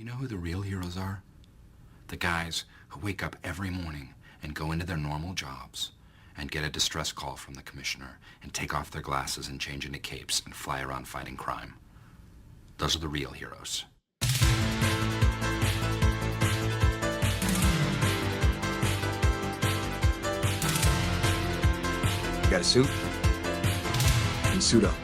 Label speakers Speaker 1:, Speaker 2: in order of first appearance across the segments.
Speaker 1: You know who the real heroes are? The guys who wake up every morning and go into their normal jobs and get a distress call from the commissioner and take off their glasses and change into capes and fly around fighting crime. Those are the real heroes.
Speaker 2: You got a suit? Then suit up.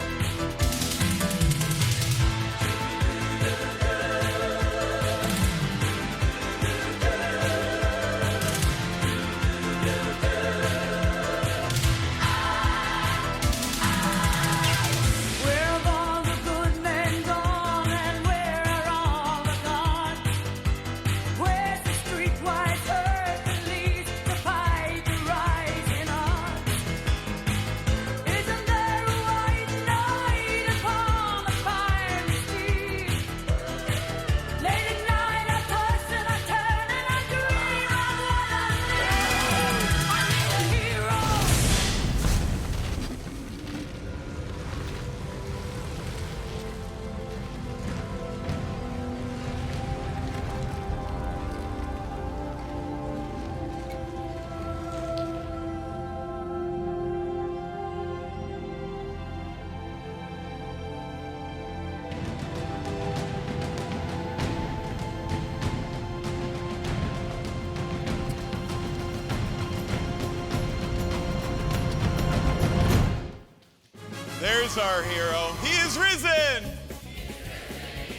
Speaker 3: There's our hero. He is risen.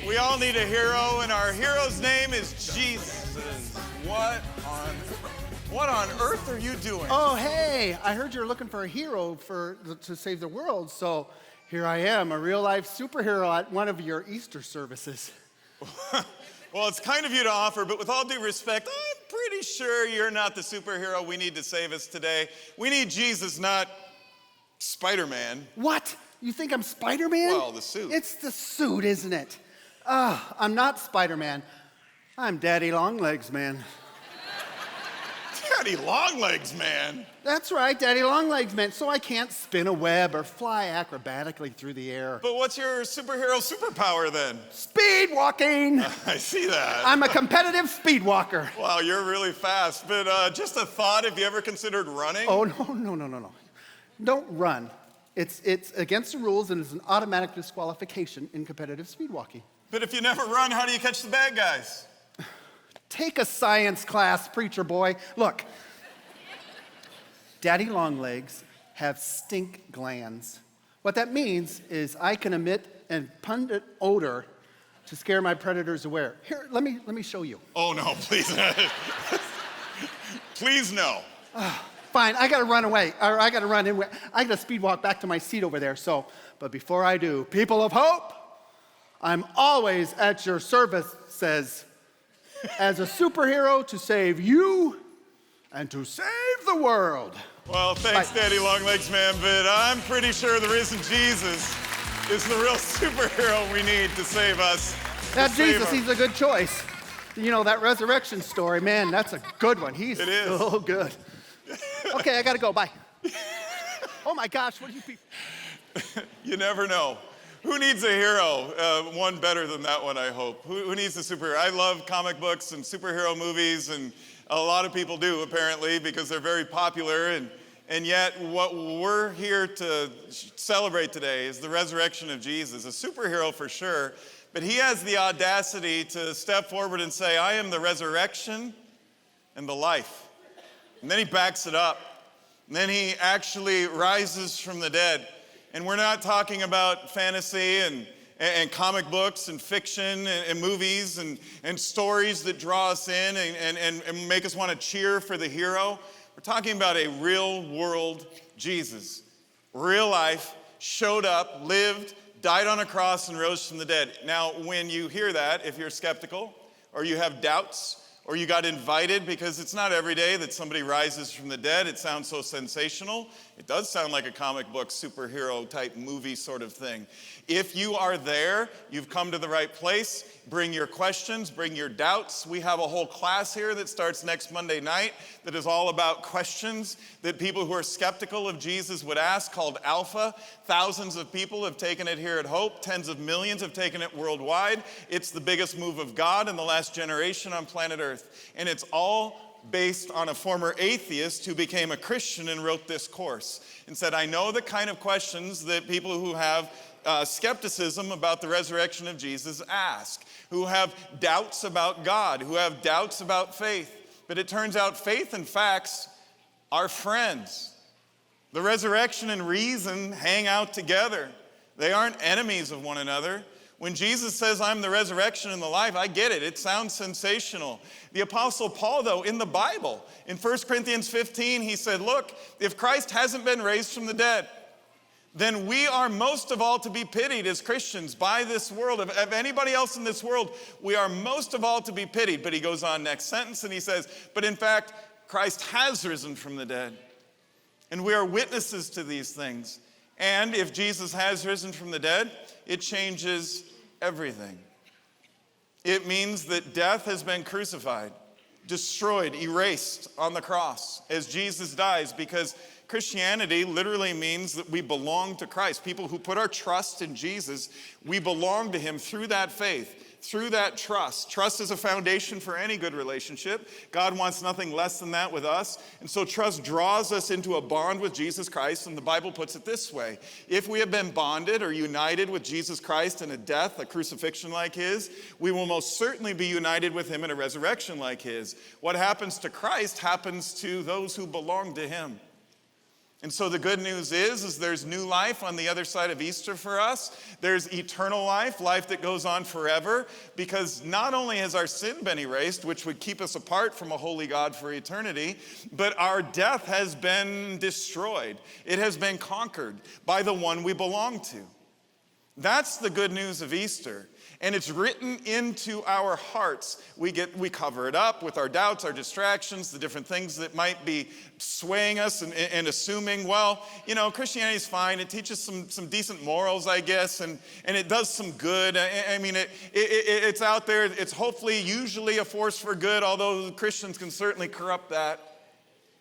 Speaker 3: We all need a hero, and our hero's name is Jesus. What on earth are you doing?
Speaker 4: Oh, hey, I heard you're looking for a hero to save the world, so here I am, a real-life superhero at one of your Easter services.
Speaker 3: Well, it's kind of you to offer, but with all due respect, I'm pretty sure you're not the superhero we need to save us today. We need Jesus, not Spider-Man.
Speaker 4: What? You think I'm Spider-Man?
Speaker 3: Well, the suit.
Speaker 4: It's the suit, isn't it? I'm not Spider-Man. I'm Daddy Longlegs Man.
Speaker 3: Daddy Longlegs Man?
Speaker 4: That's right, Daddy Longlegs Man. So I can't spin a web or fly acrobatically through the air.
Speaker 3: But what's your superhero superpower then?
Speaker 4: Speed walking!
Speaker 3: I see that.
Speaker 4: I'm a competitive speed walker.
Speaker 3: Wow, you're really fast. But just a thought, have you ever considered running?
Speaker 4: Oh, no. Don't run. It's against the rules and it's an automatic disqualification in competitive speed walking.
Speaker 3: But if you never run, how do you catch the bad guys?
Speaker 4: Take a science class, preacher boy. Look, Daddy Longlegs have stink glands. What that means is I can emit and pungent odor to scare my predators away. Here, let me show you.
Speaker 3: Oh no, please. Please no.
Speaker 4: Fine, I gotta run away, or I gotta run in. I gotta speed walk back to my seat over there. But before I do, people of hope, I'm always at your service, says, as a superhero to save you and to save the world.
Speaker 3: Well, thanks,
Speaker 4: Bye.
Speaker 3: Daddy Longlegs Man, but I'm pretty sure the risen Jesus is the real superhero we need to save us.
Speaker 4: That Jesus, he's a good choice. You know, that resurrection story, man, that's a good one. He's
Speaker 3: It is.
Speaker 4: so good. Okay, I gotta go, bye. Oh my gosh, what do you people?
Speaker 3: You never know. Who needs a hero? One better than that one, I hope. Who needs a superhero? I love comic books and superhero movies, and a lot of people do, apparently, because they're very popular. And yet, what we're here to celebrate today is the resurrection of Jesus, a superhero for sure, but he has the audacity to step forward and say, I am the resurrection and the life. And then he backs it up. And then he actually rises from the dead. And we're not talking about fantasy and comic books and fiction and movies and stories that draw us in and make us want to cheer for the hero. We're talking about a real world Jesus. Real life, showed up, lived, died on a cross and rose from the dead. Now, when you hear that, if you're skeptical or you have doubts or you got invited, because it's not every day that somebody rises from the dead. It sounds so sensational. It does sound like a comic book superhero type movie sort of thing. If you are there, you've come to the right place. Bring your questions, bring your doubts. We have a whole class here that starts next Monday night that is all about questions that people who are skeptical of Jesus would ask, called Alpha. Thousands of people have taken it here at Hope. Tens of millions have taken it worldwide. It's the biggest move of God in the last generation on planet Earth. And it's all based on a former atheist who became a Christian and wrote this course and said, I know the kind of questions that people who have skepticism about the resurrection of Jesus ask, who have doubts about God, who have doubts about faith. But it turns out faith and facts are friends. The resurrection and reason hang out together. They aren't enemies of one another. When Jesus says, I'm the resurrection and the life, I get it. It sounds sensational. The Apostle Paul, though, in the Bible, in 1 Corinthians 15, he said, look, if Christ hasn't been raised from the dead, then we are most of all to be pitied as Christians by this world. Of anybody else in this world, we are most of all to be pitied. But he goes on next sentence and he says, but in fact, Christ has risen from the dead. And we are witnesses to these things. And if Jesus has risen from the dead, it changes everything. It means that death has been crucified, destroyed, erased on the cross as Jesus dies, because Christianity literally means that we belong to Christ. People who put our trust in Jesus, we belong to him through that faith, through that trust. Trust is a foundation for any good relationship. God wants nothing less than that with us. And so trust draws us into a bond with Jesus Christ. And the Bible puts it this way: if we have been bonded or united with Jesus Christ in a death, a crucifixion like his, we will most certainly be united with him in a resurrection like his. What happens to Christ happens to those who belong to him. And so the good news is there's new life on the other side of Easter for us. There's eternal life, life that goes on forever, because not only has our sin been erased, which would keep us apart from a holy God for eternity, but our death has been destroyed. It has been conquered by the one we belong to. That's the good news of Easter. And it's written into our hearts. We cover it up with our doubts, our distractions, the different things that might be swaying us and assuming, well, you know, Christianity's fine. It teaches some decent morals, I guess, and it does some good. I mean, it's out there. It's hopefully usually a force for good, although Christians can certainly corrupt that,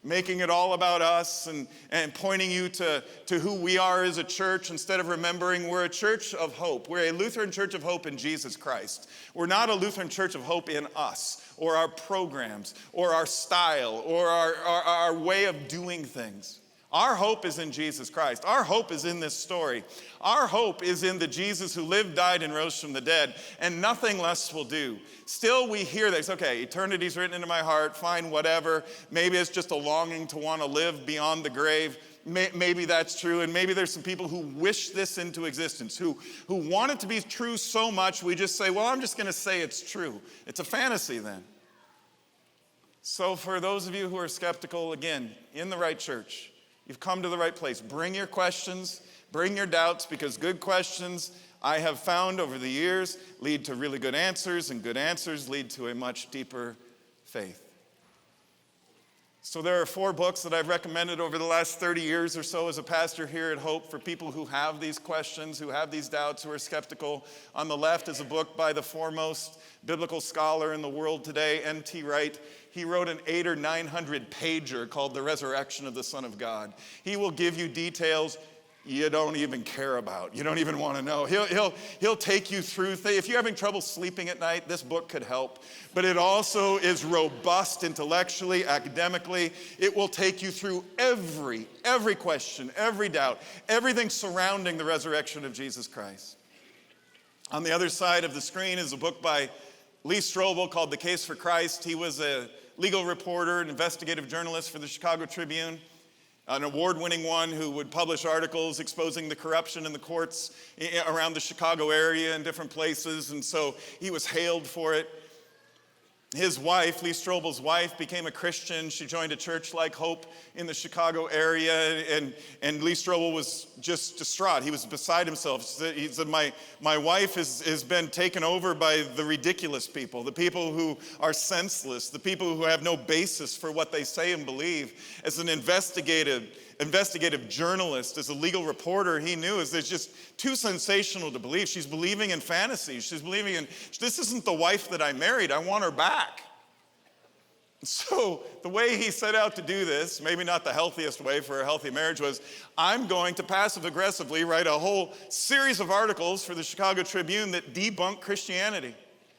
Speaker 3: making it all about us and pointing you to who we are as a church instead of remembering we're a church of hope. We're a Lutheran Church of Hope in Jesus Christ. We're not a Lutheran Church of Hope in us or our programs or our style or our way of doing things. Our hope is in Jesus Christ. Our hope is in this story. Our hope is in the Jesus who lived, died, and rose from the dead, and nothing less will do. Still, we hear this, okay, eternity's written into my heart, fine, whatever. Maybe it's just a longing to want to live beyond the grave. Maybe that's true, and maybe there's some people who wish this into existence, who want it to be true so much, we just say, well, I'm just going to say it's true. It's a fantasy then. So for those of you who are skeptical, again, in the right church, you've come to the right place. Bring your questions, bring your doubts, because good questions, I have found over the years, lead to really good answers, and good answers lead to a much deeper faith. So there are 4 books that I've recommended over the last 30 years or so as a pastor here at Hope for people who have these questions, who have these doubts, who are skeptical. On the left is a book by the foremost biblical scholar in the world today, N.T. Wright. He wrote an 800 or 900 pager called The Resurrection of the Son of God. He will give you details you don't even care about. You don't even want to know. He'll take you through things. If you're having trouble sleeping at night, this book could help. But it also is robust intellectually, academically. It will take you through every question, every doubt, everything surrounding the resurrection of Jesus Christ. On the other side of the screen is a book by Lee Strobel called The Case for Christ. He was a legal reporter, an investigative journalist for the Chicago Tribune, an award-winning one who would publish articles exposing the corruption in the courts around the Chicago area and different places, and so he was hailed for it. His wife, Lee Strobel's wife, became a Christian. She joined a church like Hope in the Chicago area, and Lee Strobel was just distraught. He was beside himself. He said, my wife has been taken over by the ridiculous people, the people who are senseless, the people who have no basis for what they say and believe. As an investigative journalist, as a legal reporter, he knew is it's just too sensational to believe. She's believing in fantasies. She's believing in, this isn't the wife that I married. I want her back. So the way he set out to do this, maybe not the healthiest way for a healthy marriage, was I'm going to passive-aggressively write a whole series of articles for the Chicago Tribune that debunk Christianity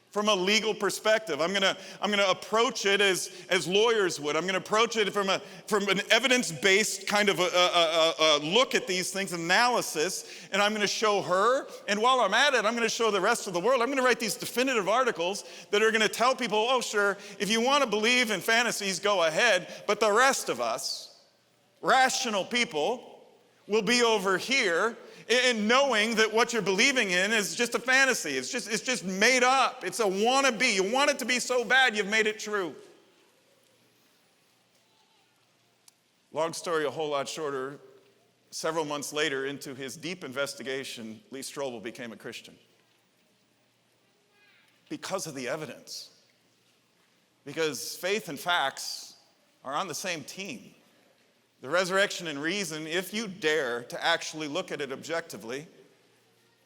Speaker 3: from a legal perspective. I'm gonna approach it as lawyers would. I'm gonna approach it from an evidence-based kind of a look at these things, analysis, and I'm gonna show her, and while I'm at it, I'm gonna show the rest of the world. I'm gonna write these definitive articles that are gonna tell people, oh sure, if you wanna believe in fantasies, go ahead, but the rest of us, rational people, will be over here, and knowing that what you're believing in is just a fantasy. It's just made up. It's a wannabe. You want it to be so bad, you've made it true. Long story, a whole lot shorter. Several months later, into his deep investigation, Lee Strobel became a Christian. Because of the evidence. Because faith and facts are on the same team. The resurrection and reason, if you dare to actually look at it objectively,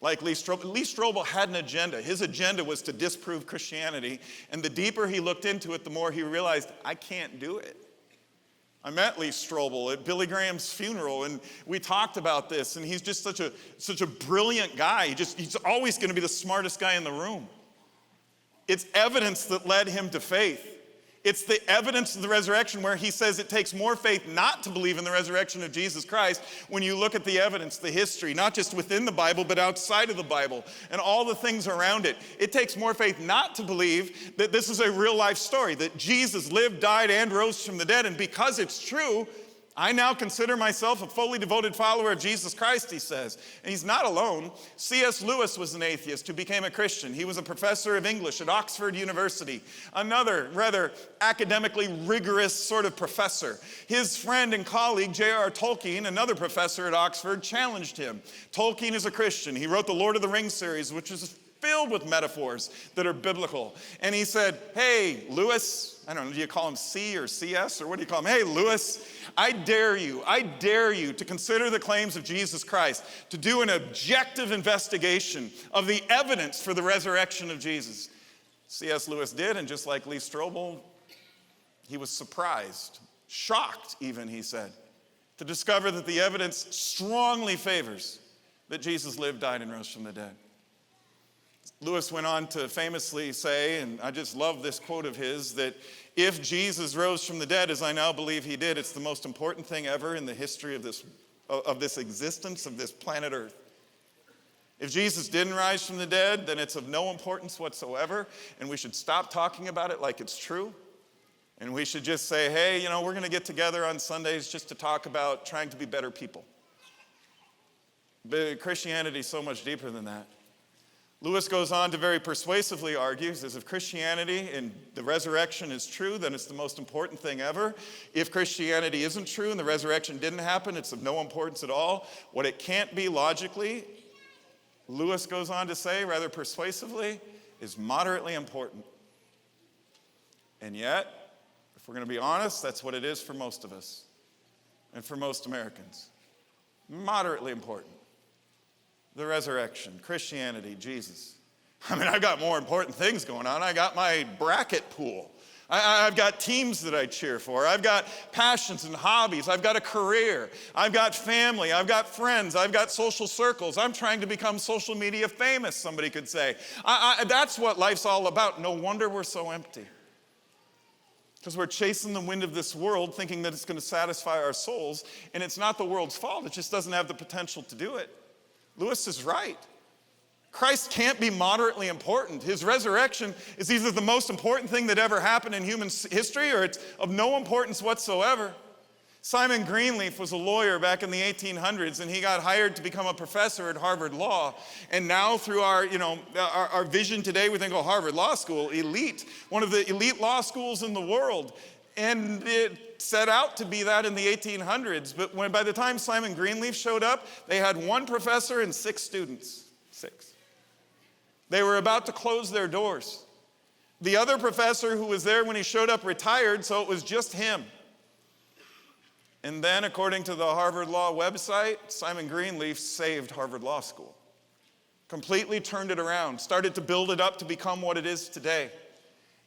Speaker 3: like Lee Strobel had an agenda. His agenda was to disprove Christianity, and the deeper he looked into it, the more he realized, I can't do it. I met Lee Strobel at Billy Graham's funeral, and we talked about this, and he's just such a brilliant guy. He's always going to be the smartest guy in the room. It's evidence that led him to faith. It's the evidence of the resurrection where he says it takes more faith not to believe in the resurrection of Jesus Christ when you look at the evidence, the history, not just within the Bible, but outside of the Bible and all the things around it. It takes more faith not to believe that this is a real life story, that Jesus lived, died, and rose from the dead. And because it's true, I now consider myself a fully devoted follower of Jesus Christ, he says. And he's not alone. C.S. Lewis was an atheist who became a Christian. He was a professor of English at Oxford University, another rather academically rigorous sort of professor. His friend and colleague, J.R. Tolkien, another professor at Oxford, challenged him. Tolkien is a Christian. He wrote the Lord of the Rings series, which is filled with metaphors that are biblical. And he said, hey, Lewis, I don't know, do you call him C or CS, or what do you call him? Hey, Lewis, I dare you to consider the claims of Jesus Christ, to do an objective investigation of the evidence for the resurrection of Jesus. C.S. Lewis did, and just like Lee Strobel, he was surprised, shocked even, he said, to discover that the evidence strongly favors that Jesus lived, died, and rose from the dead. Lewis went on to famously say, and I just love this quote of his, that if Jesus rose from the dead, as I now believe he did, it's the most important thing ever in the history of this existence, of this planet Earth. If Jesus didn't rise from the dead, then it's of no importance whatsoever, and we should stop talking about it like it's true. And we should just say, hey, we're going to get together on Sundays just to talk about trying to be better people. But Christianity is so much deeper than that. Lewis goes on to very persuasively argue, says if Christianity and the resurrection is true, then it's the most important thing ever. If Christianity isn't true and the resurrection didn't happen, it's of no importance at all. What it can't be logically, Lewis goes on to say rather persuasively, is moderately important. And yet, if we're going to be honest, that's what it is for most of us and for most Americans. Moderately important. The resurrection, Christianity, Jesus. I've got more important things going on. I got my bracket pool. I've got teams that I cheer for. I've got passions and hobbies. I've got a career. I've got family. I've got friends. I've got social circles. I'm trying to become social media famous, somebody could say. That's what life's all about. No wonder we're so empty. Because we're chasing the wind of this world, thinking that it's going to satisfy our souls, and it's not the world's fault. It just doesn't have the potential to do it. Lewis is right. Christ can't be moderately important. His resurrection is either the most important thing that ever happened in human history or it's of no importance whatsoever. Simon Greenleaf was a lawyer back in the 1800s, and he got hired to become a professor at Harvard Law. And now through our vision today, we think, oh, Harvard Law School, elite, one of the elite law schools in the world. And it set out to be that in the 1800s. But by the time Simon Greenleaf showed up, they had one professor and 6 students. 6. They were about to close their doors. The other professor who was there when he showed up retired, so it was just him. And then, according to the Harvard Law website, Simon Greenleaf saved Harvard Law School. Completely turned it around, started to build it up to become what it is today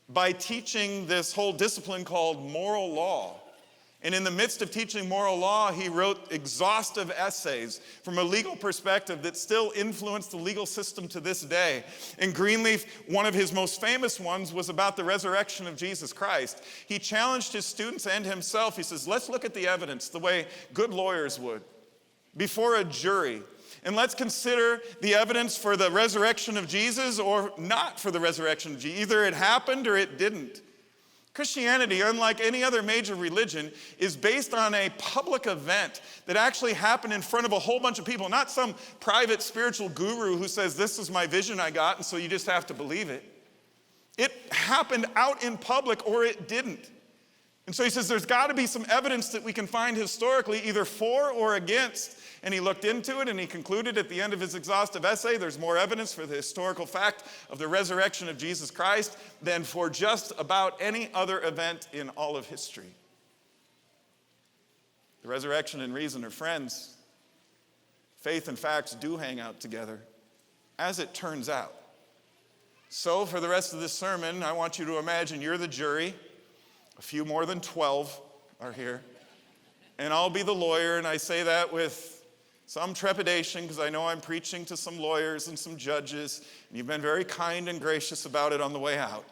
Speaker 3: by teaching this whole discipline called moral law. And in the midst of teaching moral law, he wrote exhaustive essays from a legal perspective that still influence the legal system to this day. And Greenleaf, one of his most famous ones was about the resurrection of Jesus Christ. He challenged his students and himself. He says, let's look at the evidence the way good lawyers would before a jury. And let's consider the evidence for the resurrection of Jesus or not for the resurrection of Jesus. Either it happened or it didn't. Christianity, unlike any other major religion, is based on a public event that actually happened in front of a whole bunch of people, not some private spiritual guru who says, this is my vision I got, and so you just have to believe it. It happened out in public or it didn't. And so he says there's got to be some evidence that we can find historically, either for or against. And he looked into it and he concluded at the end of his exhaustive essay, there's more evidence for the historical fact of the resurrection of Jesus Christ than for just about any other event in all of history. The resurrection and reason are friends. Faith and facts do hang out together, as it turns out. So for the rest of this sermon, I want you to imagine you're the jury. A few more than 12 are here. And I'll be the lawyer, and I say that with some trepidation because I know I'm preaching to some lawyers and some judges, and you've been very kind and gracious about it on the way out.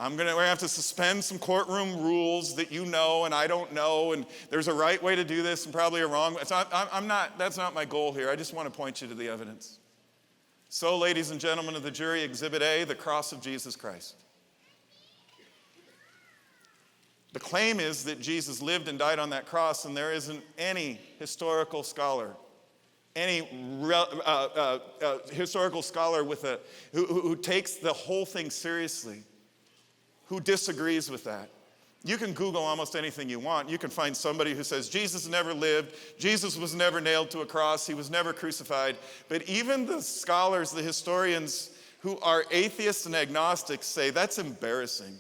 Speaker 3: We're going to have to suspend some courtroom rules that you know and I don't know, and there's a right way to do this and probably a wrong way. That's not my goal here. I just want to point you to the evidence. So, ladies and gentlemen of the jury, Exhibit A, the cross of Jesus Christ. The claim is that Jesus lived and died on that cross, and there isn't any historical scholar, historical scholar who takes the whole thing seriously, who disagrees with that. You can Google almost anything you want. You can find somebody who says Jesus never lived, Jesus was never nailed to a cross, he was never crucified. But even the scholars, the historians who are atheists and agnostics say that's embarrassing.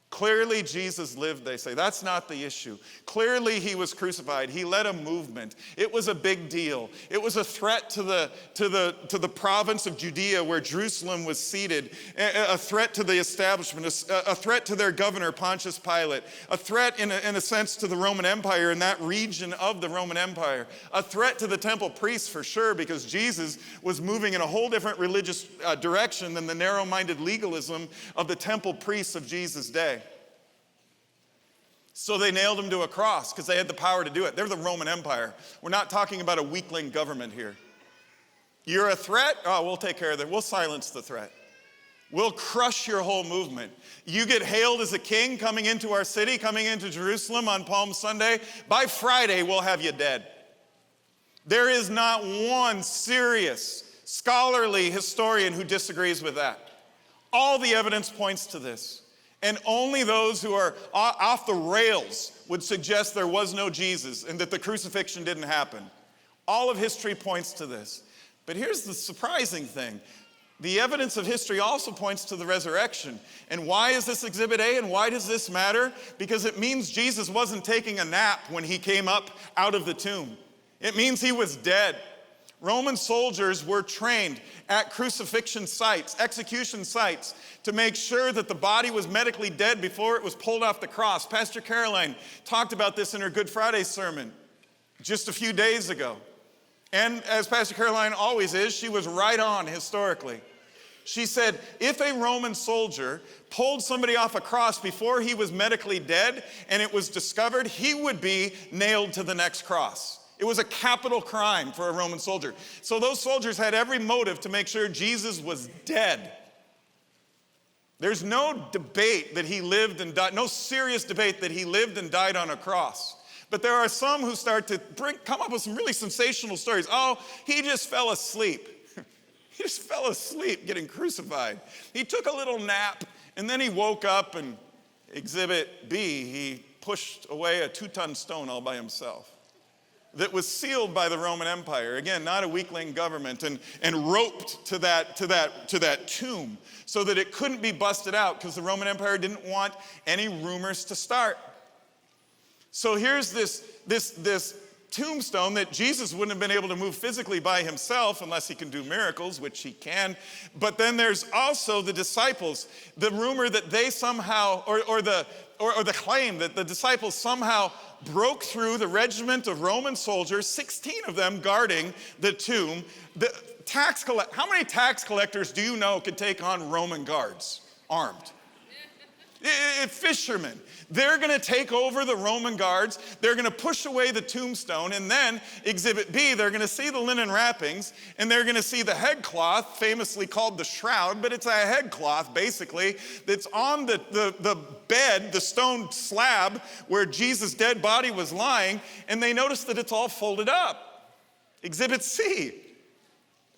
Speaker 3: Clearly Jesus lived, they say. That's not the issue. Clearly he was crucified. He led a movement. It was a big deal. It was a threat to the province of Judea where Jerusalem was seated, a threat to the establishment, a threat to their governor Pontius Pilate, a threat in a sense to the Roman Empire in that region of the Roman Empire, a threat to the temple priests for sure because Jesus was moving in a whole different religious direction than the narrow-minded legalism of the temple priests of Jesus' day. So they nailed him to a cross because they had the power to do it. They're the Roman Empire. We're not talking about a weakling government here. You're a threat? Oh, we'll take care of that. We'll silence the threat. We'll crush your whole movement. You get hailed as a king coming into our city, coming into Jerusalem on Palm Sunday. By Friday, we'll have you dead. There is not one serious, scholarly historian who disagrees with that. All the evidence points to this. And only those who are off the rails would suggest there was no Jesus and that the crucifixion didn't happen. All of history points to this. But here's the surprising thing. The evidence of history also points to the resurrection. And why is this Exhibit A and why does this matter? Because it means Jesus wasn't taking a nap when he came up out of the tomb. It means he was dead. Roman soldiers were trained at crucifixion sites, execution sites, to make sure that the body was medically dead before it was pulled off the cross. Pastor Caroline talked about this in her Good Friday sermon just a few days ago. And as Pastor Caroline always is, she was right on historically. She said, if a Roman soldier pulled somebody off a cross before he was medically dead and it was discovered, he would be nailed to the next cross. It was a capital crime for a Roman soldier. So those soldiers had every motive to make sure Jesus was dead. There's no debate that he lived and died, no serious debate that he lived and died on a cross. But there are some who start to come up with some really sensational stories. Oh, he just fell asleep. He just fell asleep getting crucified. He took a little nap, and then he woke up, and Exhibit B, he pushed away a 2-ton stone all by himself that was sealed by the Roman Empire. Again, not a weakling government, and roped to that tomb so that it couldn't be busted out because the Roman Empire didn't want any rumors to start. So here's this tombstone that Jesus wouldn't have been able to move physically by himself unless he can do miracles, which he can. But then there's also the disciples. The rumor that they somehow, or the claim that the disciples somehow broke through the regiment of Roman soldiers, 16 of them guarding the tomb. How many tax collectors do you know could take on Roman guards armed? Fishermen. They're going to take over the Roman guards. They're going to push away the tombstone. And then, Exhibit B, they're going to see the linen wrappings, and they're going to see the headcloth, famously called the shroud, but it's a headcloth, basically, that's on the bed, the stone slab where Jesus' dead body was lying, and they notice that it's all folded up. Exhibit C.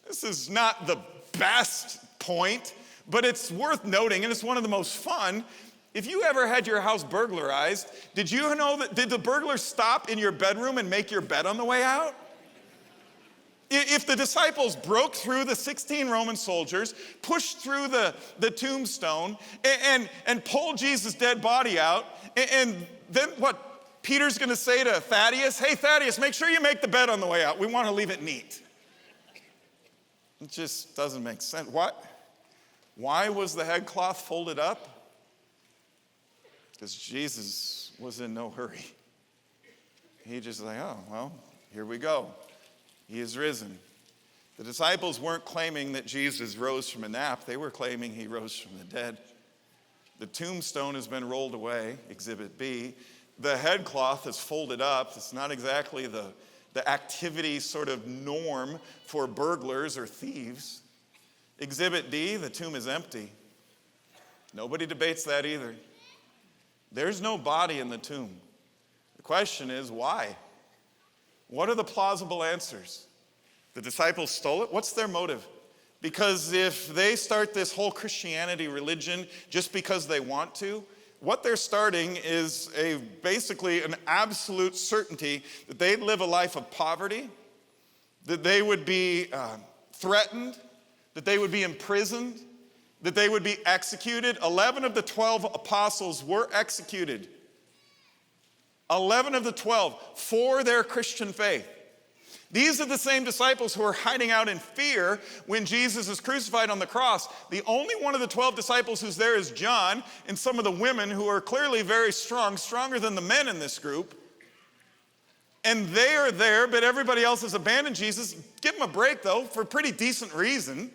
Speaker 3: This is not the best point, but it's worth noting, and it's one of the most fun. If you ever had your house burglarized, did you know that, did the burglar stop in your bedroom and make your bed on the way out? If the disciples broke through the 16 Roman soldiers, pushed through the tombstone, and pulled Jesus' dead body out, and then what Peter's gonna say to Thaddeus? Hey, Thaddeus, make sure you make the bed on the way out. We wanna leave it neat. It just doesn't make sense. Why was the headcloth folded up? Because Jesus was in no hurry. He just like, oh, well, here we go. He is risen. The disciples weren't claiming that Jesus rose from a nap. They were claiming he rose from the dead. The tombstone has been rolled away, Exhibit B. The headcloth is folded up. It's not exactly the activity sort of norm for burglars or thieves. Exhibit D, the tomb is empty. Nobody debates that either. There's no body in the tomb. The question is, why? What are the plausible answers? The disciples stole it? What's their motive? Because if they start this whole Christianity religion just because they want to, what they're starting is basically an absolute certainty that they'd live a life of poverty, that they would be threatened, that they would be imprisoned, that they would be executed. 11 of the 12 apostles were executed. 11 of the 12 for their Christian faith. These are the same disciples who are hiding out in fear when Jesus is crucified on the cross. The only one of the 12 disciples who's there is John, and some of the women who are clearly very strong, stronger than the men in this group. And they are there, but everybody else has abandoned Jesus. Give them a break, though, for a pretty decent reason.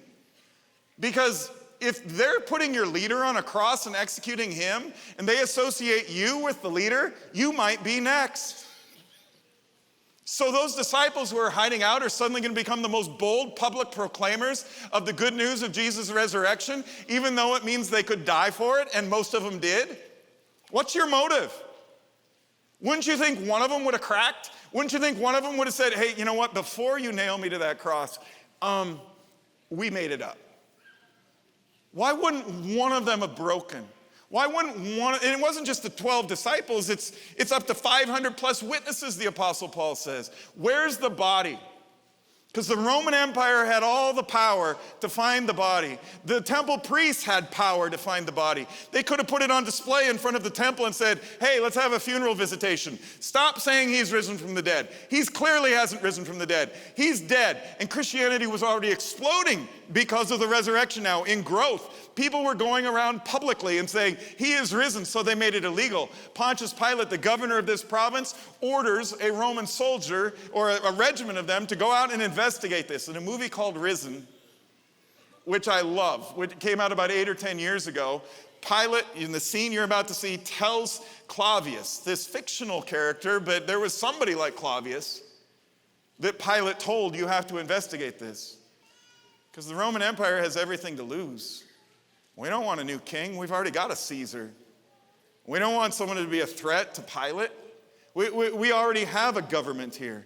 Speaker 3: Because if they're putting your leader on a cross and executing him, and they associate you with the leader, you might be next. So those disciples who are hiding out are suddenly going to become the most bold public proclaimers of the good news of Jesus' resurrection, even though it means they could die for it, and most of them did. What's your motive? Wouldn't you think one of them would have cracked? Wouldn't you think one of them would have said, hey, you know what, before you nail me to that cross, we made it up? Why wouldn't one of them have broken? Why wouldn't one, and it wasn't just the 12 disciples, it's up to 500 plus witnesses, the Apostle Paul says. Where's the body? Because the Roman Empire had all the power to find the body. The temple priests had power to find the body. They could have put it on display in front of the temple and said, hey, let's have a funeral visitation. Stop saying he's risen from the dead. He clearly hasn't risen from the dead. He's dead. And Christianity was already exploding because of the resurrection now in growth. People were going around publicly and saying, he is risen, so they made it illegal. Pontius Pilate, the governor of this province, orders a Roman soldier or a regiment of them to go out and investigate this. In a movie called Risen, which I love, which came out about 8 or 10 years ago, Pilate, in the scene you're about to see, tells Claudius, this fictional character, but there was somebody like Claudius, that Pilate told, you have to investigate this. Because the Roman Empire has everything to lose. We don't want a new king. We've already got a Caesar. We don't want someone to be a threat to Pilate. We already have a government here.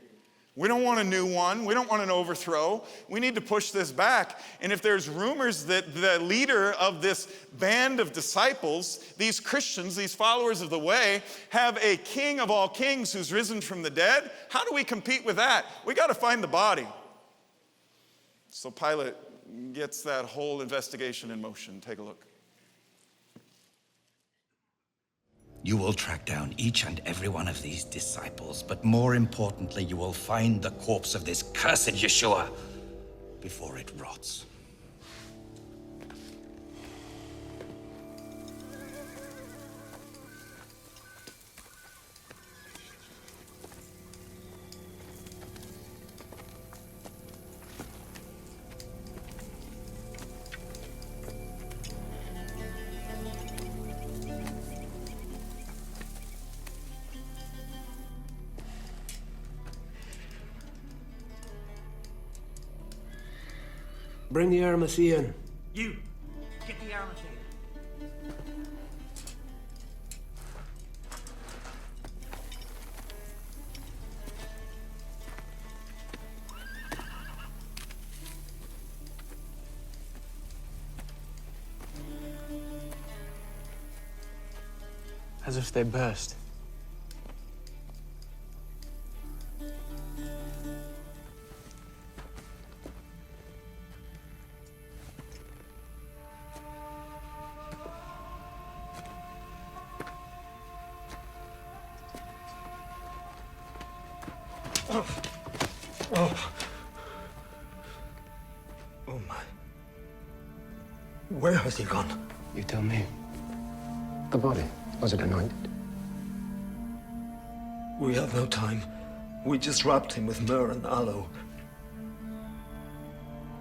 Speaker 3: We don't want a new one. We don't want an overthrow. We need to push this back. And if there's rumors that the leader of this band of disciples, these Christians, these followers of the way, have a king of all kings who's risen from the dead, how do we compete with that? We got to find the body. So Pilate gets that whole investigation in motion. Take a look.
Speaker 5: You will track down each and every one of these disciples, but more importantly, you will find the corpse of this cursed Yeshua before it rots.
Speaker 6: Bring the Arimathean.
Speaker 7: You, get the Arimathean.
Speaker 6: As if they burst.
Speaker 8: Oh my. Where has he gone?
Speaker 6: You tell me. The body, was it anointed?
Speaker 8: We have no time. We just wrapped him with myrrh and aloe.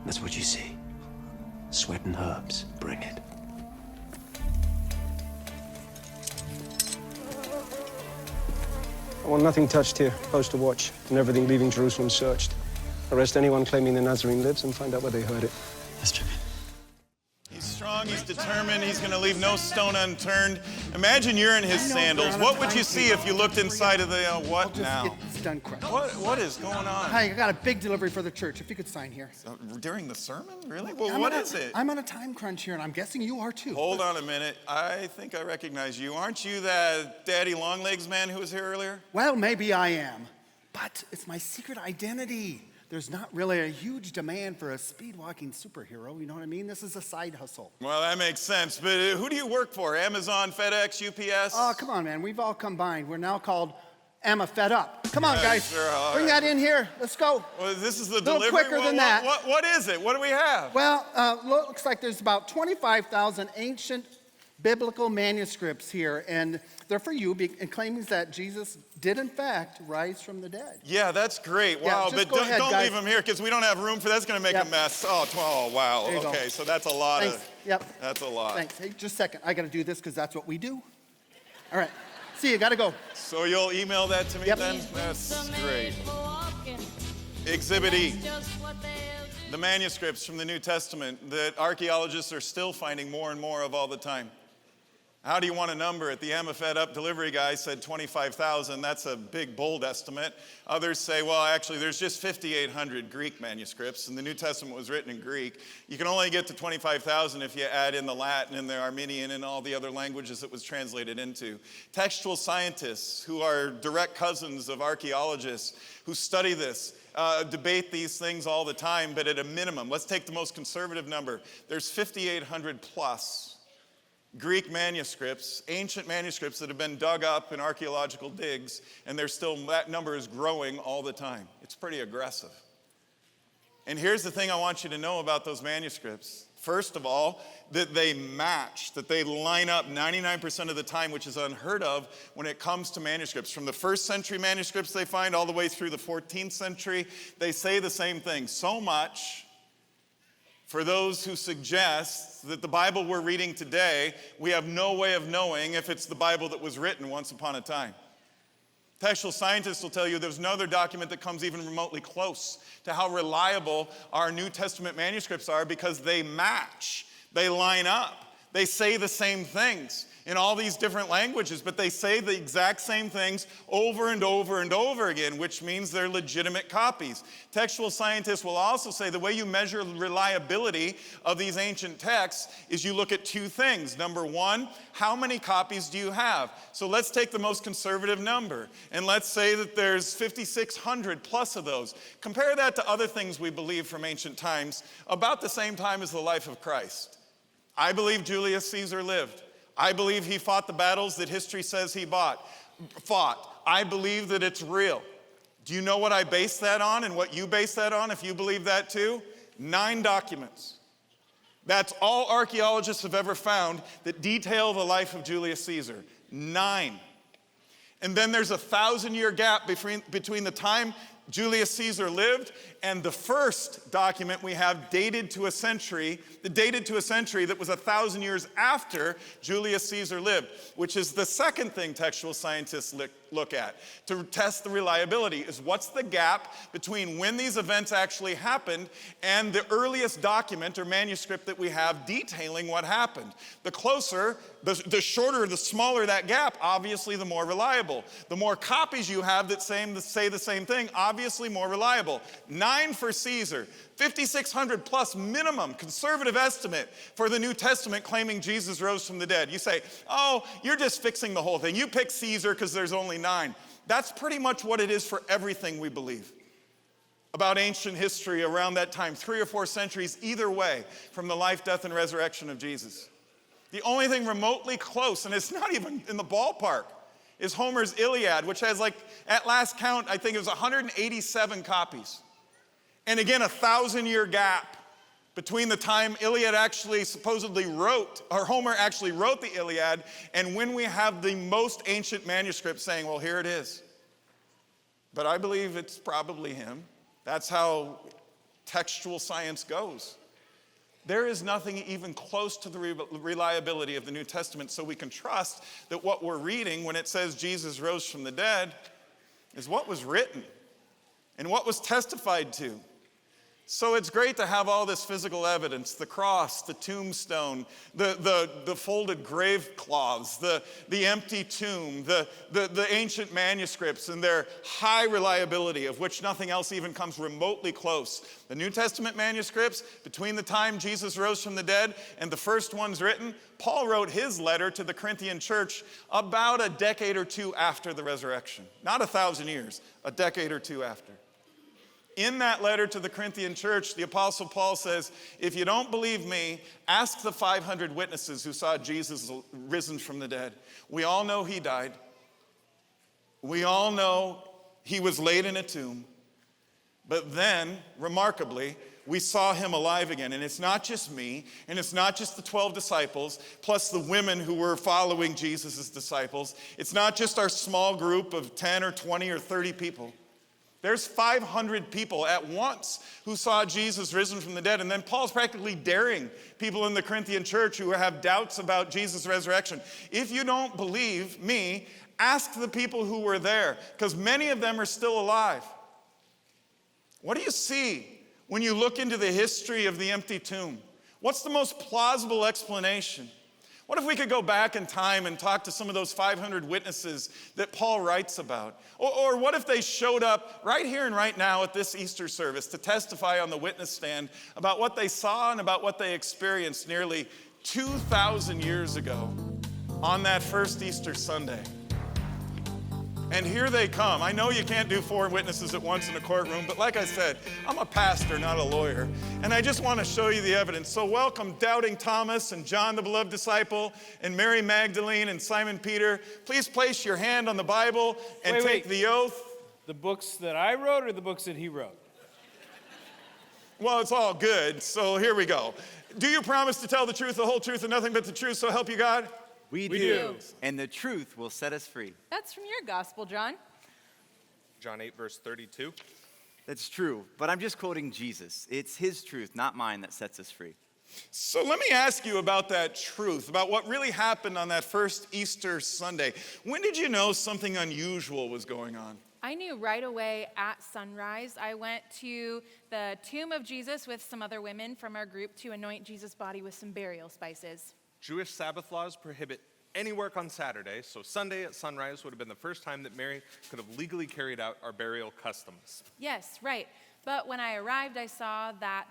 Speaker 6: That's what you see. Sweat and herbs. Bring it.
Speaker 9: I want nothing touched here. Post a watch, and everything leaving Jerusalem searched. Arrest anyone claiming the Nazarene lives and find out where they heard it.
Speaker 6: Yes, Jimmy.
Speaker 3: He's strong, he's determined, he's going to leave no stone unturned. Imagine you're in his sandals. What would you see if you looked inside of the, what now?
Speaker 4: Get this done quick.
Speaker 3: What is going on?
Speaker 4: Hi, I got a big delivery for the church. If you could sign here.
Speaker 3: During the sermon? Really? Well,
Speaker 4: I'm
Speaker 3: what
Speaker 4: on a-
Speaker 3: is it?
Speaker 4: I'm on a time crunch here, and I'm guessing you are too.
Speaker 3: Hold on a minute. I think I recognize you. Aren't you that Daddy Longlegs man who was here earlier?
Speaker 4: Well, maybe I am, but it's my secret identity. There's not really a huge demand for a speed-walking superhero, you know what I mean? This is a side hustle.
Speaker 3: Well, that makes sense. But who do you work for? Amazon, FedEx, UPS?
Speaker 4: Oh, come on, man. We've all combined. We're now called Amma Fed Up. Come on,
Speaker 3: Yeah,
Speaker 4: guys.
Speaker 3: sure, all
Speaker 4: Bring
Speaker 3: right.
Speaker 4: that in here. Let's go.
Speaker 3: Well, this is the
Speaker 4: Little
Speaker 3: delivery?
Speaker 4: quicker than that.
Speaker 3: What is it? What do we have?
Speaker 4: Well, looks like there's about 25,000 ancient biblical manuscripts here, and they're for you, and claiming that Jesus did, in fact, rise from the dead.
Speaker 3: Yeah, that's great.
Speaker 4: Yeah,
Speaker 3: Wow,
Speaker 4: just
Speaker 3: but
Speaker 4: go ahead,
Speaker 3: don't
Speaker 4: guys.
Speaker 3: leave them here because we don't have room for that's going to make
Speaker 4: Yep.
Speaker 3: a mess. Oh, wow.
Speaker 4: There you go.
Speaker 3: Okay, so that's a lot
Speaker 4: Thanks.
Speaker 3: of.
Speaker 4: Yep.
Speaker 3: That's a lot.
Speaker 4: Thanks. Hey, just a second. I got to do this because that's what we do. All right. See you. Got to go.
Speaker 3: So you'll email that to me
Speaker 4: Yep.
Speaker 3: then? That's great. Exhibit E. The manuscripts from the New Testament that archaeologists are still finding more and more of all the time. How do you want to number it? The Amma Fed Up delivery guy said 25,000. That's a big, bold estimate. Others say, well, actually, there's just 5,800 Greek manuscripts, and the New Testament was written in Greek. You can only get to 25,000 if you add in the Latin and the Armenian and all the other languages it was translated into. Textual scientists, who are direct cousins of archaeologists, who study this, debate these things all the time, but at a minimum, let's take the most conservative number. There's 5,800 plus Greek manuscripts, ancient manuscripts that have been dug up in archaeological digs, and that number is growing all the time. It's pretty aggressive. And here's the thing I want you to know about those manuscripts. First of all, that they match, that they line up 99% of the time, which is unheard of when it comes to manuscripts. From the first century manuscripts they find all the way through the 14th century, they say the same thing. So much for those who suggest that the Bible we're reading today, we have no way of knowing if it's the Bible that was written once upon a time. Textual scientists will tell you there's another document that comes even remotely close to how reliable our New Testament manuscripts are because they match, they line up. They say the same things in all these different languages, but they say the exact same things over and over and over again, which means they're legitimate copies. Textual scientists will also say the way you measure reliability of these ancient texts is you look at two things. Number one, how many copies do you have? So let's take the most conservative number, and let's say that there's 5,600 plus of those. Compare that to other things we believe from ancient times, about the same time as the life of Christ. I believe Julius Caesar lived. I believe he fought the battles that history says he fought. I believe that it's real. Do you know what I base that on and what you base that on if you believe that too? 9 documents. That's all archaeologists have ever found that detail the life of Julius Caesar. 9. And then there's a 1,000-year gap between the time Julius Caesar lived and the first document we have dated to a century that was 1,000 years after Julius Caesar lived, which is the second thing textual scientists look at to test the reliability, is what's the gap between when these events actually happened and the earliest document or manuscript that we have detailing what happened. The closer, the shorter, the smaller that gap, obviously the more reliable. The more copies you have that say the same thing, obviously more reliable. 9 for Caesar, 5,600 plus minimum conservative estimate for the New Testament claiming Jesus rose from the dead. You say, oh, you're just fixing the whole thing. You pick Caesar because there's only 9. That's pretty much what it is for everything we believe about ancient history around that time, 3 or 4 centuries either way from the life, death, and resurrection of Jesus. The only thing remotely close, and it's not even in the ballpark, is Homer's Iliad, which has, like, at last count, I think it was 187 copies. And again, a 1,000-year gap between the time Iliad actually supposedly wrote, or Homer actually wrote the Iliad, and when we have the most ancient manuscript saying, well, here it is. But I believe it's probably him. That's how textual science goes. There is nothing even close to the reliability of the New Testament, so we can trust that what we're reading when it says Jesus rose from the dead is what was written and what was testified to. So it's great to have all this physical evidence, the cross, the tombstone, the folded grave cloths, the empty tomb, the ancient manuscripts and their high reliability, of which nothing else even comes remotely close. The New Testament manuscripts, between the time Jesus rose from the dead and the first ones written, Paul wrote his letter to the Corinthian church about a decade or 2 after the resurrection. Not 1,000 years, a decade or 2 after. In that letter to the Corinthian church, the Apostle Paul says, if you don't believe me, ask the 500 witnesses who saw Jesus risen from the dead. We all know he died. We all know he was laid in a tomb. But then, remarkably, we saw him alive again. And it's not just me, and it's not just the 12 disciples, plus the women who were following Jesus' disciples. It's not just our small group of 10 or 20 or 30 people. There's 500 people at once who saw Jesus risen from the dead. And then Paul's practically daring people in the Corinthian church who have doubts about Jesus' resurrection. If you don't believe me, ask the people who were there, because many of them are still alive. What do you see when you look into the history of the empty tomb? What's the most plausible explanation? What if we could go back in time and talk to some of those 500 witnesses that Paul writes about? Or what if they showed up right here and right now at this Easter service to testify on the witness stand about what they saw and about what they experienced nearly 2,000 years ago on that first Easter Sunday? And here they come. I know you can't do 4 witnesses at once in a courtroom, but like I said, I'm a pastor, not a lawyer. And I just want to show you the evidence. So welcome Doubting Thomas and John the beloved disciple and Mary Magdalene and Simon Peter. Please place your hand on the Bible and take the oath.
Speaker 10: The books that I wrote or the books that he wrote?
Speaker 3: Well, it's all good, so here we go. Do you promise to tell the truth, the whole truth, and nothing but the truth, so help you God?
Speaker 11: We do. And the truth will set us free.
Speaker 12: That's from your gospel, John.
Speaker 13: John 8, verse 32.
Speaker 11: That's true, but I'm just quoting Jesus. It's his truth, not mine, that sets us free.
Speaker 3: So let me ask you about that truth, about what really happened on that first Easter Sunday. When did you know something unusual was going on?
Speaker 12: I knew right away at sunrise. I went to the tomb of Jesus with some other women from our group to anoint Jesus' body with some burial spices.
Speaker 13: Jewish Sabbath laws prohibit any work on Saturday, so Sunday at sunrise would have been the first time that Mary could have legally carried out our burial customs.
Speaker 12: Yes, right. But when I arrived, I saw that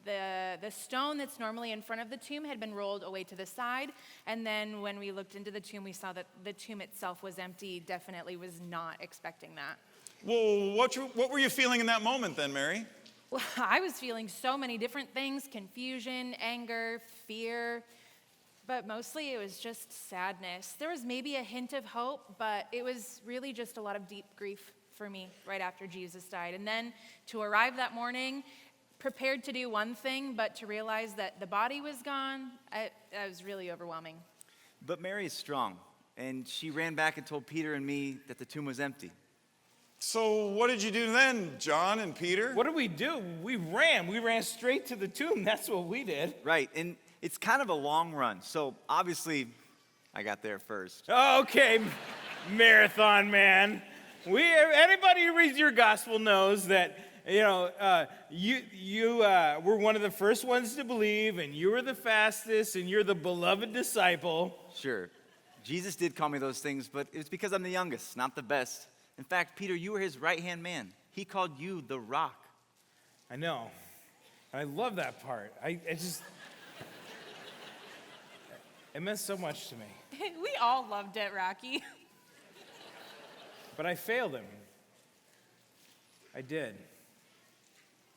Speaker 12: the stone that's normally in front of the tomb had been rolled away to the side. And then when we looked into the tomb, we saw that the tomb itself was empty. Definitely was not expecting that.
Speaker 3: Well, what were you feeling in that moment then, Mary?
Speaker 12: Well, I was feeling so many different things: confusion, anger, fear. But mostly it was just sadness. There was maybe a hint of hope, but it was really just a lot of deep grief for me right after Jesus died. And then to arrive that morning, prepared to do one thing, but to realize that the body was gone, it was really overwhelming.
Speaker 11: But Mary is strong, and she ran back and told Peter and me that the tomb was empty.
Speaker 3: So what did you do then, John and Peter?
Speaker 10: What did we do? We ran. We ran straight to the tomb. That's what we did.
Speaker 11: Right, and it's kind of a long run, so obviously I got there first.
Speaker 10: Okay, marathon man. Anybody who reads your gospel knows that you were one of the first ones to believe, and you were the fastest, and you're the beloved disciple.
Speaker 11: Sure, Jesus did call me those things, but it's because I'm the youngest, not the best. In fact, Peter, you were his right-hand man. He called you the Rock.
Speaker 10: I know. I love that part. It meant so much to me.
Speaker 12: We all loved it, Rocky.
Speaker 10: But I failed him. I did.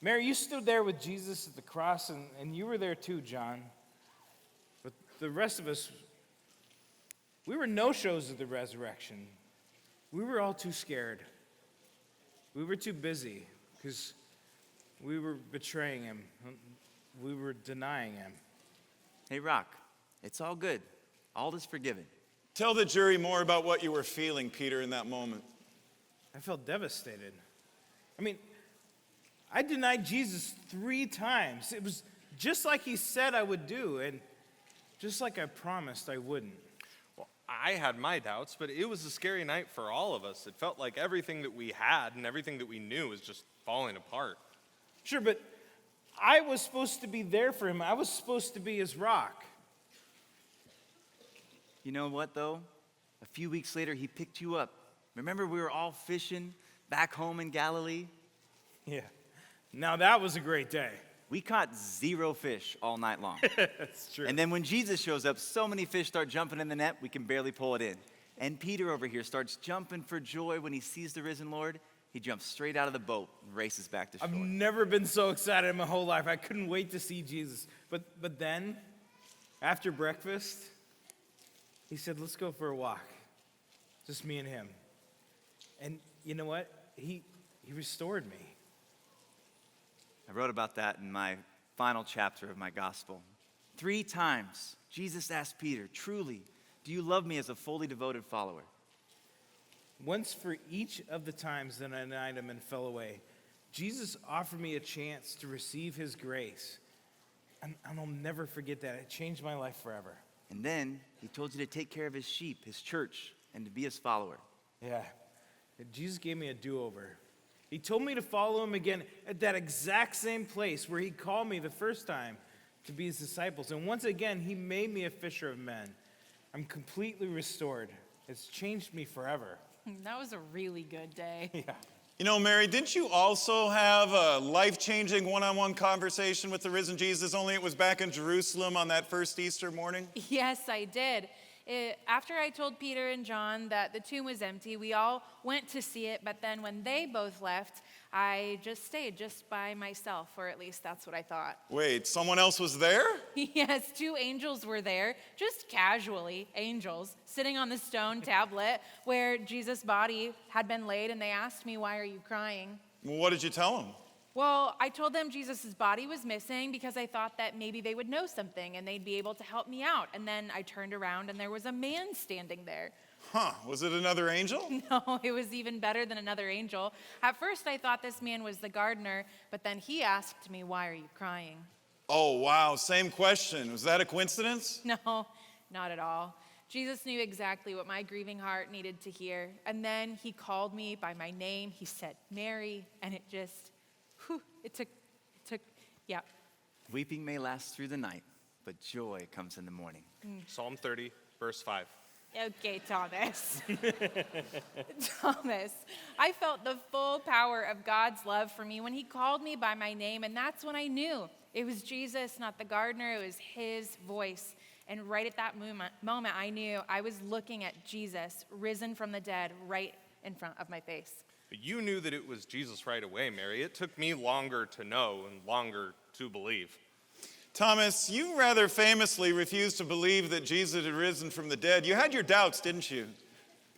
Speaker 10: Mary, you stood there with Jesus at the cross, and you were there too, John. But the rest of us, we were no-shows at the resurrection. We were all too scared. We were too busy because we were betraying him. We were denying him.
Speaker 11: Hey, Rock, it's all good. All is forgiven.
Speaker 3: Tell the jury more about what you were feeling, Peter, in that moment.
Speaker 10: I felt devastated. I mean, I denied Jesus 3 times. It was just like he said I would do, and just like I promised I wouldn't.
Speaker 13: Well, I had my doubts, but it was a scary night for all of us. It felt like everything that we had and everything that we knew was just falling apart.
Speaker 10: Sure, but I was supposed to be there for him. I was supposed to be his rock.
Speaker 11: You know what, though? A few weeks later, he picked you up. Remember, we were all fishing back home in Galilee?
Speaker 10: Yeah. Now that was a great day.
Speaker 11: We caught 0 fish all night long.
Speaker 10: That's true.
Speaker 11: And then when Jesus shows up, so many fish start jumping in the net, we can barely pull it in. And Peter over here starts jumping for joy when he sees the risen Lord. He jumps straight out of the boat and races back to shore.
Speaker 10: I've never been so excited in my whole life. I couldn't wait to see Jesus. But then, after breakfast, he said, let's go for a walk. Just me and him. And you know what? He restored me.
Speaker 11: I wrote about that in my final chapter of my gospel. 3 times, Jesus asked Peter, truly, do you love me as a fully devoted follower?
Speaker 10: Once for each of the times that I denied him and fell away, Jesus offered me a chance to receive his grace. And I'll never forget that. It changed my life forever.
Speaker 11: And then he told you to take care of his sheep, his church, and to be his follower.
Speaker 10: Yeah. Jesus gave me a do-over. He told me to follow him again at that exact same place where he called me the first time to be his disciples. And once again, he made me a fisher of men. I'm completely restored. It's changed me forever.
Speaker 12: That was a really good day.
Speaker 10: Yeah.
Speaker 3: You know, Mary, didn't you also have a life-changing one-on-one conversation with the risen Jesus, only it was back in Jerusalem on that first Easter morning?
Speaker 12: Yes, I did. After I told Peter and John that the tomb was empty, we all went to see it, but then when they both left, I just stayed just by myself, or at least that's what I thought.
Speaker 3: Wait, someone else was there?
Speaker 12: Yes, 2 angels were there, just casually, angels, sitting on the stone tablet where Jesus' body had been laid, and they asked me, why are you crying?
Speaker 3: Well, what did you tell them?
Speaker 12: Well, I told them Jesus' body was missing because I thought that maybe they would know something and they'd be able to help me out. And then I turned around and there was a man standing there.
Speaker 3: Huh, was it another angel?
Speaker 12: No, it was even better than another angel. At first I thought this man was the gardener, but then he asked me, why are you crying?
Speaker 3: Oh, wow, same question. Was that a coincidence?
Speaker 12: No, not at all. Jesus knew exactly what my grieving heart needed to hear. And then he called me by my name. He said, Mary, and it just... It took, yeah.
Speaker 11: Weeping may last through the night, but joy comes in the morning.
Speaker 13: Psalm 30, verse 5.
Speaker 12: Okay, Thomas. Thomas, I felt the full power of God's love for me when he called me by my name, and that's when I knew it was Jesus, not the gardener. It was his voice. And right at that moment, I knew I was looking at Jesus, risen from the dead, right in front of my face.
Speaker 13: But you knew that it was Jesus right away, Mary. It took me longer to know and longer to believe.
Speaker 3: Thomas, you rather famously refused to believe that Jesus had risen from the dead. You had your doubts, didn't you?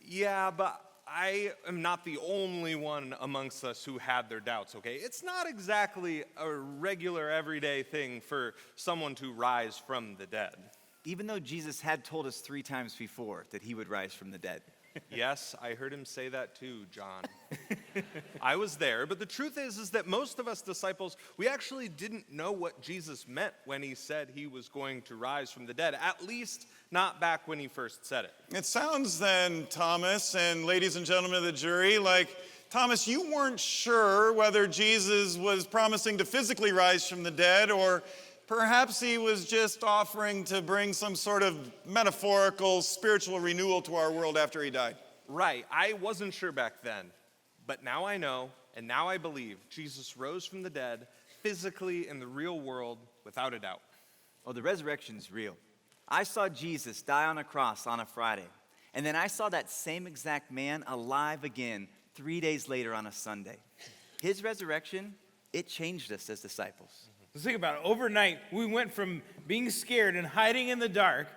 Speaker 13: Yeah, but I am not the only one amongst us who had their doubts, okay? It's not exactly a regular, everyday thing for someone to rise from the dead.
Speaker 11: Even though Jesus had told us 3 times before that he would rise from the dead.
Speaker 13: Yes, I heard him say that too, John. I was there, but the truth is that most of us disciples, we actually didn't know what Jesus meant when he said he was going to rise from the dead, at least not back when he first said it.
Speaker 3: It sounds then, Thomas, and ladies and gentlemen of the jury, like, Thomas, you weren't sure whether Jesus was promising to physically rise from the dead, or perhaps he was just offering to bring some sort of metaphorical spiritual renewal to our world after he died.
Speaker 13: Right, I wasn't sure back then, but now I know, and now I believe Jesus rose from the dead physically in the real world without a doubt.
Speaker 11: Oh, the resurrection's real. I saw Jesus die on a cross on a Friday, and then I saw that same exact man alive again 3 days later on a Sunday. His resurrection, it changed us as disciples.
Speaker 10: Let's think about it. Overnight, we went from being scared and hiding in the dark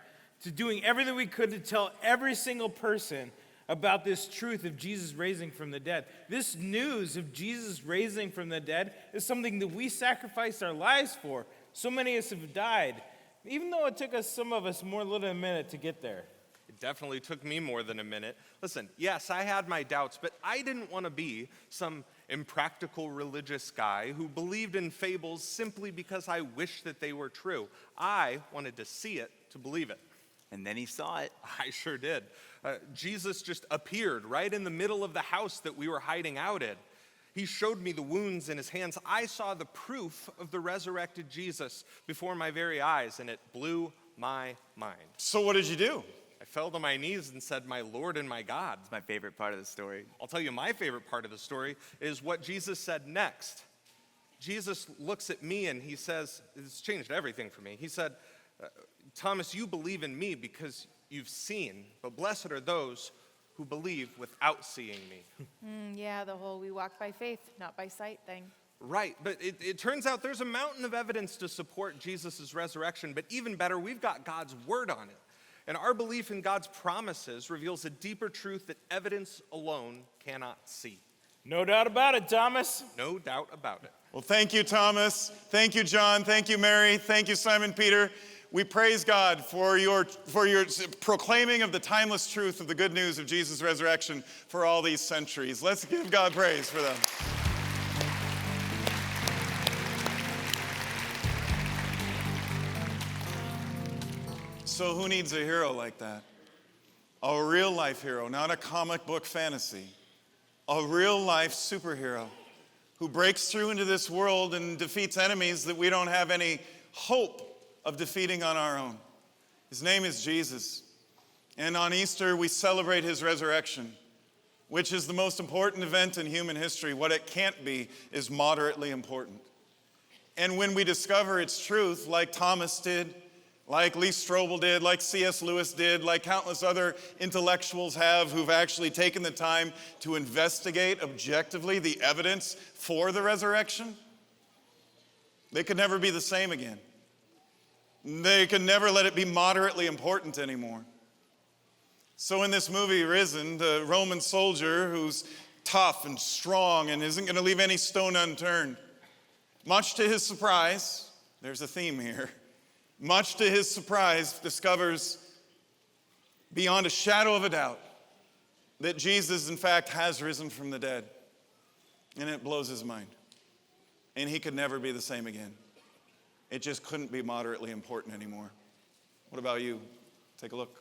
Speaker 10: to doing everything we could to tell every single person about this truth of Jesus raising from the dead. This news of Jesus raising from the dead is something that we sacrificed our lives for. So many of us have died, even though it took some of us more than a minute to get there.
Speaker 13: It definitely took me more than a minute. Listen, yes, I had my doubts, but I didn't want to be some impractical religious guy who believed in fables simply because I wished that they were true. I wanted to see it to believe it.
Speaker 11: And then he saw it.
Speaker 13: I sure did. Jesus just appeared right in the middle of the house that we were hiding out in. He showed me the wounds in his hands. I saw the proof of the resurrected Jesus before my very eyes, and it blew my mind.
Speaker 3: So what did you do?
Speaker 13: I fell to my knees and said, "My Lord and my God."
Speaker 11: It's my favorite part of the story.
Speaker 13: I'll tell you, my favorite part of the story is what Jesus said next. Jesus looks at me and he says, it's changed everything for me. He said, "Thomas, you believe in me because you've seen, but blessed are those who believe without seeing me."
Speaker 12: Yeah, the whole we walk by faith, not by sight thing.
Speaker 13: Right, but it turns out there's a mountain of evidence to support Jesus' resurrection, but even better, we've got God's word on it. And our belief in God's promises reveals a deeper truth that evidence alone cannot see.
Speaker 10: No doubt about it, Thomas.
Speaker 13: No doubt about it.
Speaker 3: Well, thank you, Thomas. Thank you, John. Thank you, Mary. Thank you, Simon Peter. We praise God for your proclaiming of the timeless truth of the good news of Jesus' resurrection for all these centuries. Let's give God praise for them. So who needs a hero like that? A real life hero, not a comic book fantasy. A real life superhero who breaks through into this world and defeats enemies that we don't have any hope of defeating on our own. His name is Jesus. And on Easter, we celebrate his resurrection, which is the most important event in human history. What it can't be is moderately important. And when we discover its truth, like Thomas did, like Lee Strobel did, like C.S. Lewis did, like countless other intellectuals have who've actually taken the time to investigate objectively the evidence for the resurrection, they could never be the same again. They could never let it be moderately important anymore. So in this movie, Risen, the Roman soldier who's tough and strong and isn't going to leave any stone unturned, much to his surprise, there's a theme here, much to his surprise, discovers beyond a shadow of a doubt that Jesus, in fact, has risen from the dead. And it blows his mind. And he could never be the same again. It just couldn't be moderately important anymore. What about you? Take a look.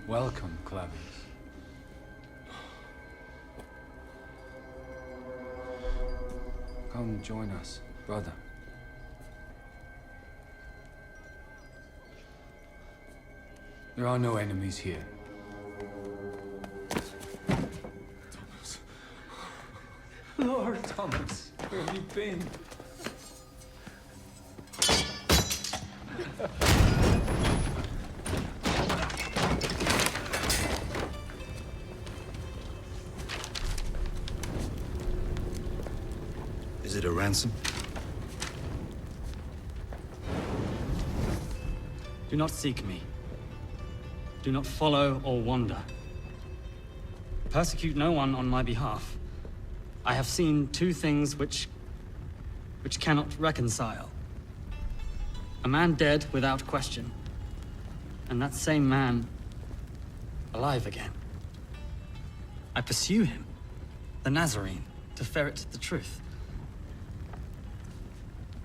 Speaker 14: Welcome, Clavius. Come join us, brother. There are no enemies here.
Speaker 8: Thomas.
Speaker 14: Lord Thomas, where have you been?
Speaker 5: Is it a ransom?
Speaker 15: Do not seek me. Do not follow or wander. Persecute no one on my behalf. I have seen two things which cannot reconcile. A man dead without question, and that same man alive again. I pursue him, the Nazarene, to ferret the truth.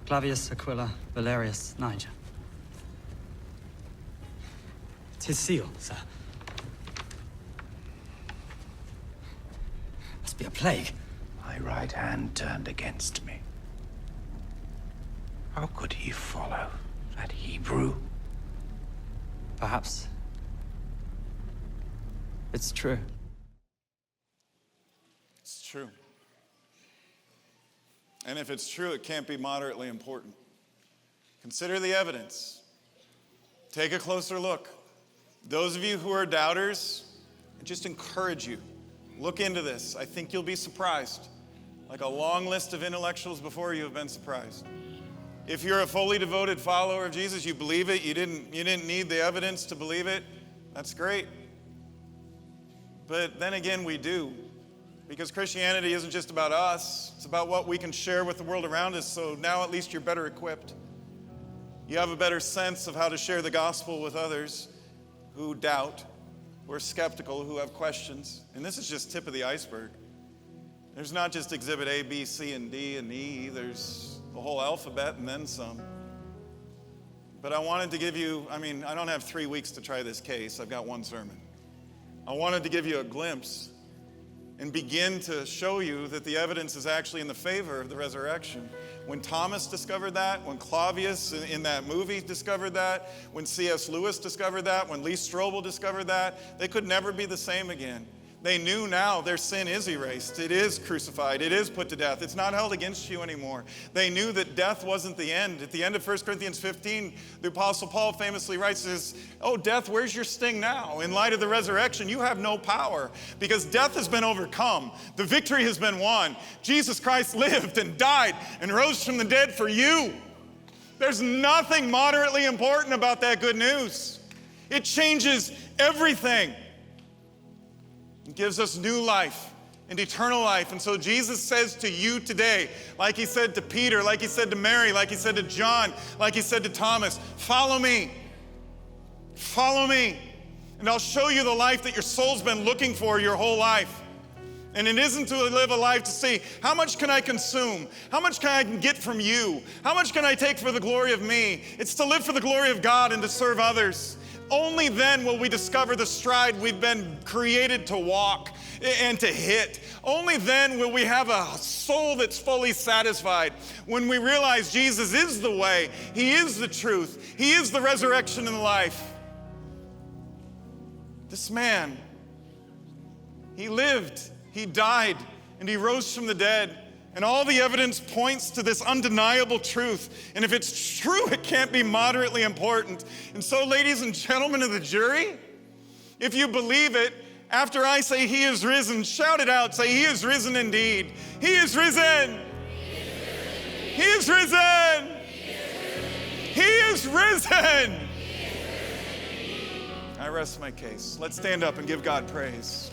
Speaker 15: Clavius Aquila Valerius Niger. It's his seal, sir. Must be a plague.
Speaker 5: My right hand turned against me. How could he follow that Hebrew?
Speaker 15: Perhaps it's true.
Speaker 3: It's true. And if it's true, it can't be moderately important. Consider the evidence. Take a closer look. Those of you who are doubters, I just encourage you, look into this. I think you'll be surprised. Like a long list of intellectuals before you have been surprised. If you're a fully devoted follower of Jesus, you believe it, you didn't need the evidence to believe it, that's great. But then again, we do. Because Christianity isn't just about us, it's about what we can share with the world around us, so now at least you're better equipped. You have a better sense of how to share the gospel with others who doubt, who are skeptical, who have questions. And this is just tip of the iceberg. There's not just exhibit A, B, C, and D, and E. There's the whole alphabet and then some. But I wanted to give you, I don't have 3 weeks to try this case. I've got one sermon. I wanted to give you a glimpse and begin to show you that the evidence is actually in the favor of the resurrection. When Thomas discovered that, when Clavius in that movie discovered that, when C.S. Lewis discovered that, when Lee Strobel discovered that, they could never be the same again. They knew now their sin is erased. It is crucified. It is put to death. It's not held against you anymore. They knew that death wasn't the end. At the end of 1 Corinthians 15, the Apostle Paul famously writes, says, "Oh, death, where's your sting now? In light of the resurrection, you have no power because death has been overcome. The victory has been won. Jesus Christ lived and died and rose from the dead for you." There's nothing moderately important about that good news. It changes everything. It gives us new life and eternal life. And so Jesus says to you today, like he said to Peter, like he said to Mary, like he said to John, like he said to Thomas, follow me. Follow me. And I'll show you the life that your soul's been looking for your whole life. And it isn't to live a life to see, how much can I consume? How much can I get from you? How much can I take for the glory of me? It's to live for the glory of God and to serve others. Only then will we discover the stride we've been created to walk and to hit. Only then will we have a soul that's fully satisfied. When we realize Jesus is the way, he is the truth, he is the resurrection and the life. This man, he lived, he died, and he rose from the dead. And all the evidence points to this undeniable truth. And if it's true, it can't be moderately important. And so, ladies and gentlemen of the jury, if you believe it, after I say he is risen, shout it out. Say, he is risen indeed. He is risen. He is risen. He is risen. I rest my case. Let's stand up and give God praise.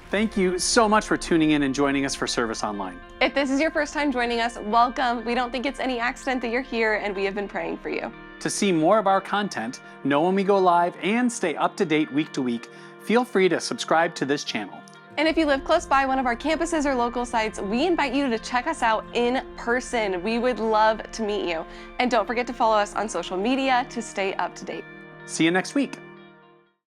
Speaker 16: Thank you so much for tuning in and joining us for Service Online.
Speaker 17: If this is your first time joining us, welcome. We don't think it's any accident that you're here, and we have been praying for you.
Speaker 16: To see more of our content, know when we go live, and stay up to date week to week, feel free to subscribe to this channel.
Speaker 17: And if you live close by one of our campuses or local sites, we invite you to check us out in person. We would love to meet you. And don't forget to follow us on social media to stay up to date.
Speaker 16: See you next week.